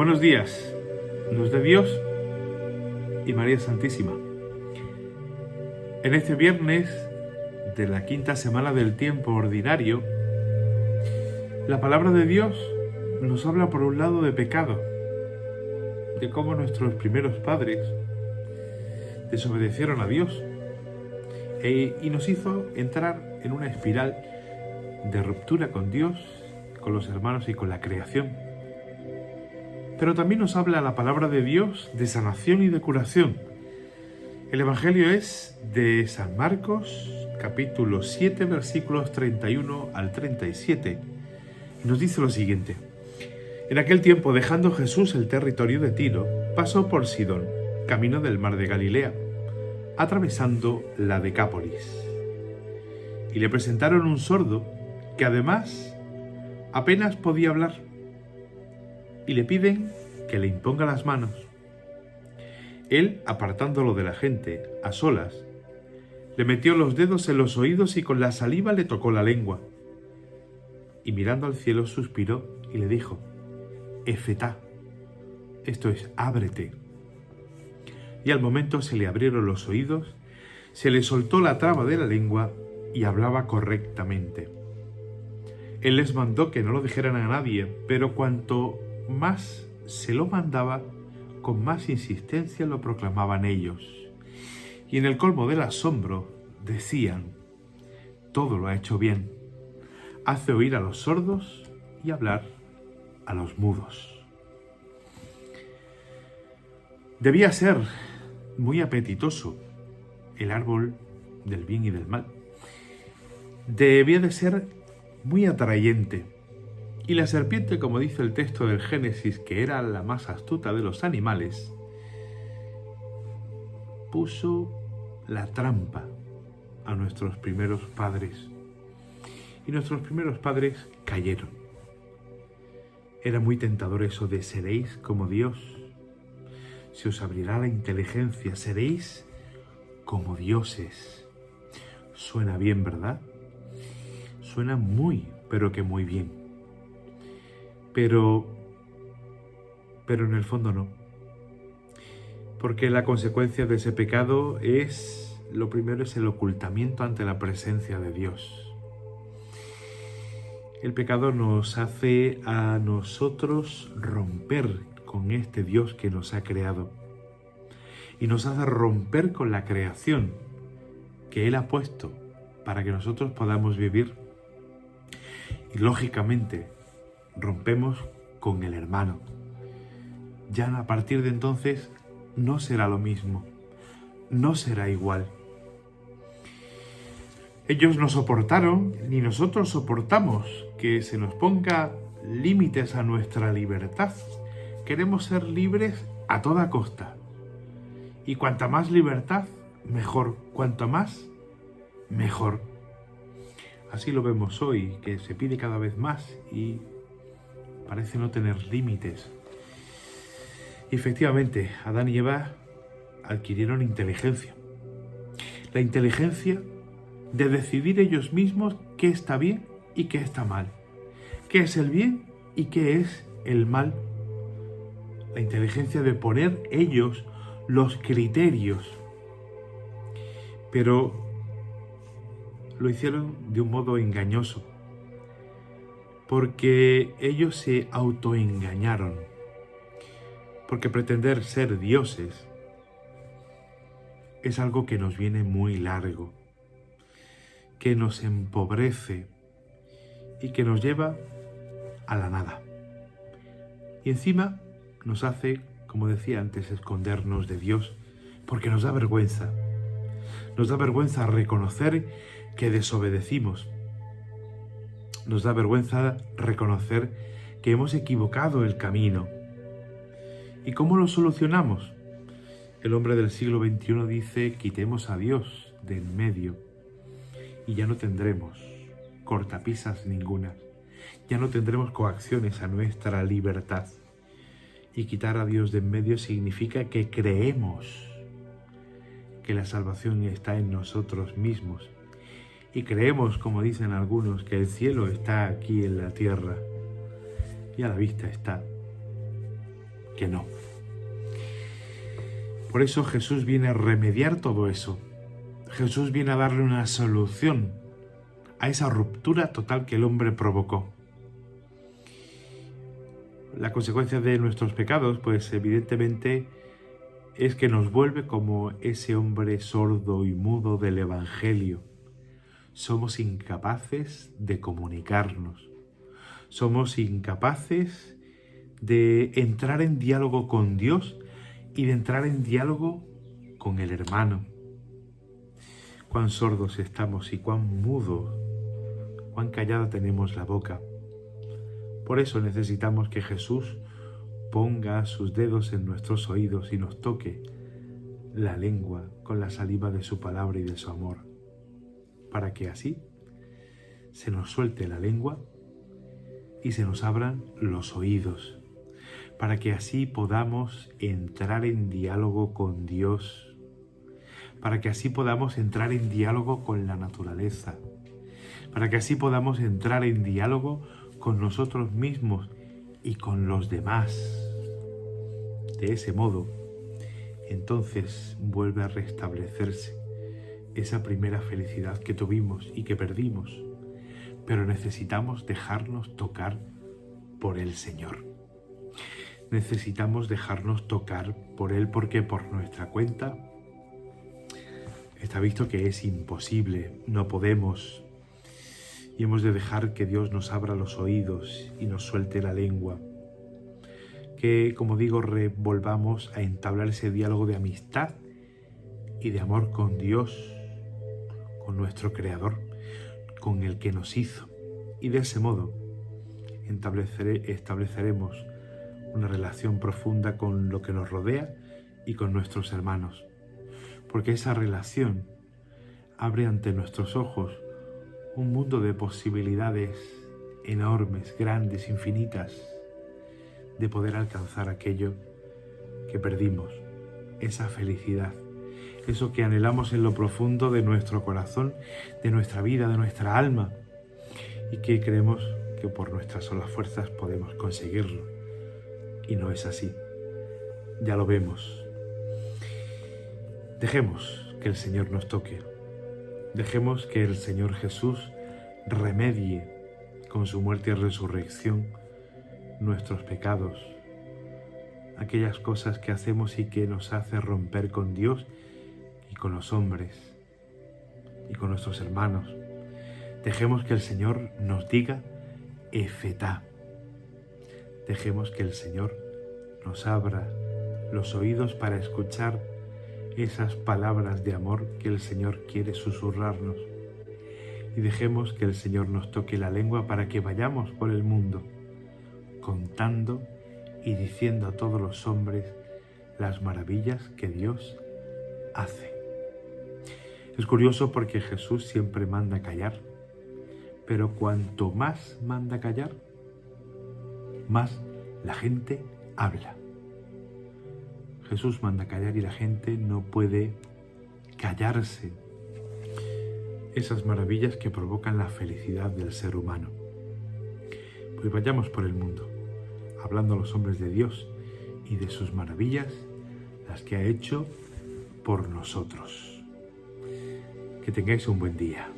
Buenos días, luz de Dios y María Santísima. En este viernes de la quinta semana del tiempo ordinario, la palabra de Dios nos habla por un lado de pecado, de cómo nuestros primeros padres desobedecieron a Dios y nos hizo entrar en una espiral de ruptura con Dios, con los hermanos y con la creación. Pero también nos habla la palabra de Dios de sanación y de curación. El Evangelio es de San Marcos, capítulo 7, versículos 31 al 37. Nos dice lo siguiente: En aquel tiempo, dejando Jesús el territorio de Tiro, pasó por Sidón, camino del mar de Galilea, atravesando la Decápolis. Y le presentaron un sordo que además apenas podía hablar, y le piden que le imponga las manos. Él, apartándolo de la gente, a solas, le metió los dedos en los oídos y con la saliva le tocó la lengua. Y mirando al cielo suspiró y le dijo: Efetá, esto es, ábrete. Y al momento se le abrieron los oídos, se le soltó la traba de la lengua y hablaba correctamente. Él les mandó que no lo dijeran a nadie, pero cuanto más se lo mandaba, con más insistencia lo proclamaban ellos. Y en el colmo del asombro decían: todo lo ha hecho bien. Hace oír a los sordos y hablar a los mudos. Debía ser muy apetitoso el árbol del bien y del mal. Debía de ser muy atrayente. Y la serpiente, como dice el texto del Génesis, que era la más astuta de los animales, puso la trampa a nuestros primeros padres. Y nuestros primeros padres cayeron. Era muy tentador eso de seréis como Dios. Se os abrirá la inteligencia, seréis como dioses. Suena bien, ¿verdad? Suena muy, pero que muy bien. Pero en el fondo no. Porque la consecuencia de ese pecado lo primero es el ocultamiento ante la presencia de Dios. El pecado nos hace a nosotros romper con este Dios que nos ha creado. Y nos hace romper con la creación que Él ha puesto para que nosotros podamos vivir. Y lógicamente rompemos con el hermano. Ya a partir de entonces no será lo mismo, no será igual. Ellos no soportaron, ni nosotros soportamos que se nos ponga límites a nuestra libertad. Queremos ser libres a toda costa. Y cuanta más libertad, mejor. Cuanto más, mejor. Así lo vemos hoy, que se pide cada vez más y parece no tener límites. Y efectivamente, Adán y Eva adquirieron inteligencia. La inteligencia de decidir ellos mismos qué está bien y qué está mal. Qué es el bien y qué es el mal. La inteligencia de poner ellos los criterios. Pero lo hicieron de un modo engañoso, porque ellos se autoengañaron, porque pretender ser dioses es algo que nos viene muy largo, que nos empobrece y que nos lleva a la nada. Y encima nos hace, como decía antes, escondernos de Dios, porque nos da vergüenza. Nos da vergüenza reconocer que desobedecimos. Nos da vergüenza reconocer que hemos equivocado el camino. ¿Y cómo lo solucionamos? El hombre del siglo XXI dice: quitemos a Dios de en medio y ya no tendremos cortapisas ninguna. Ya no tendremos coacciones a nuestra libertad. Y quitar a Dios de en medio significa que creemos que la salvación está en nosotros mismos. Y creemos, como dicen algunos, que el cielo está aquí en la tierra. Y a la vista está. que no. Por eso Jesús viene a remediar todo eso. Jesús viene a darle una solución a esa ruptura total que el hombre provocó. La consecuencia de nuestros pecados, pues evidentemente, es que nos vuelve como ese hombre sordo y mudo del Evangelio. Somos incapaces de comunicarnos. Somos incapaces de entrar en diálogo con Dios y de entrar en diálogo con el hermano. Cuán sordos estamos y cuán mudos, cuán callada tenemos la boca. Por eso necesitamos que Jesús ponga sus dedos en nuestros oídos y nos toque la lengua con la saliva de su palabra y de su amor, para que así se nos suelte la lengua y se nos abran los oídos, para que así podamos entrar en diálogo con Dios, para que así podamos entrar en diálogo con la naturaleza, para que así podamos entrar en diálogo con nosotros mismos y con los demás. De ese modo, entonces vuelve a restablecerse esa primera felicidad que tuvimos y que perdimos, pero necesitamos dejarnos tocar por el Señor. Necesitamos dejarnos tocar por Él, porque por nuestra cuenta está visto que es imposible, no podemos, y hemos de dejar que Dios nos abra los oídos y nos suelte la lengua. Que, como digo, volvamos a entablar ese diálogo de amistad y de amor con Dios, con nuestro Creador, con el que nos hizo. Y de ese modo estableceremos una relación profunda con lo que nos rodea y con nuestros hermanos. Porque esa relación abre ante nuestros ojos un mundo de posibilidades enormes, grandes, infinitas, de poder alcanzar aquello que perdimos, esa felicidad, eso que anhelamos en lo profundo de nuestro corazón, de nuestra vida, de nuestra alma, y que creemos que por nuestras solas fuerzas podemos conseguirlo. Y no es así, ya lo vemos. Dejemos que el Señor nos toque. Dejemos que el Señor Jesús remedie con su muerte y resurrección nuestros pecados, aquellas cosas que hacemos y que nos hace romper con Dios y con los hombres y con nuestros hermanos. Dejemos que el Señor nos diga Efetá. Dejemos que el Señor nos abra los oídos para escuchar esas palabras de amor que el Señor quiere susurrarnos. Y dejemos que el Señor nos toque la lengua para que vayamos por el mundo contando y diciendo a todos los hombres las maravillas que Dios hace. Es curioso porque Jesús siempre manda callar, pero cuanto más manda callar, más la gente habla. Jesús manda callar y la gente no puede callarse. Esas maravillas que provocan la felicidad del ser humano. Pues vayamos por el mundo, hablando a los hombres de Dios y de sus maravillas, las que ha hecho por nosotros. Que tengáis un buen día.